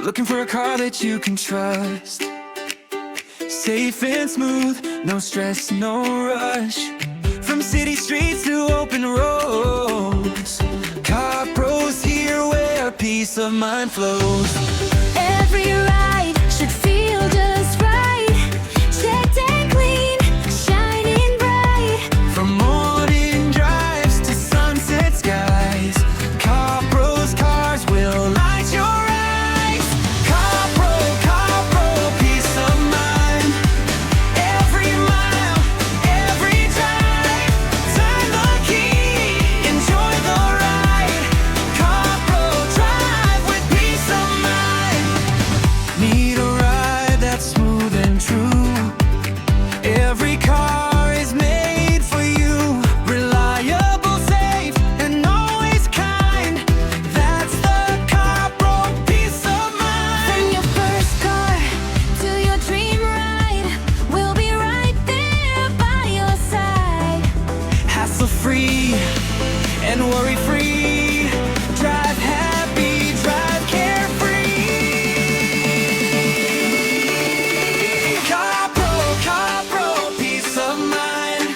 Looking for a car that you can trust, safe and smooth, no stress, no rush. From city streets to open roads, CARPRO's here where peace of mind flows. Every ride should feel just right. Checked and clean, shining bright. From morning drives to sunset skies, CARPRO's cars will light your eyes. CARPRO, peace of mind. Every mile, every drive, turn the key, enjoy the ride. CARPRO, drive with peace of mind. Need a ride that's smooth and true. Every car is made for you. Reliable, safe, and always kind. That's the CARPRO peace of mind. From your first car to your dream ride, we'll be right there by your side. Hassle-free and worry-free. Drive happy, drive carefree. CARPRO, peace of mind.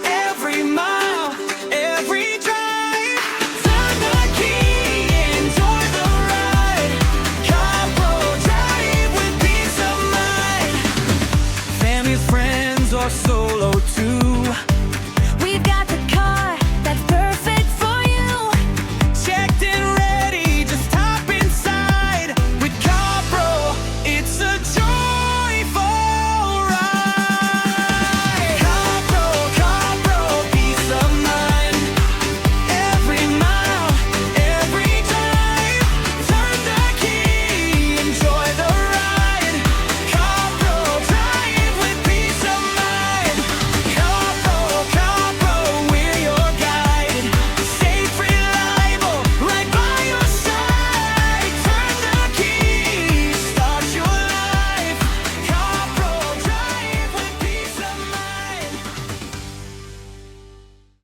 Every mile, every drive, turn the key, enjoy the ride. CARPRO, drive with peace of mind. Family, friends, or so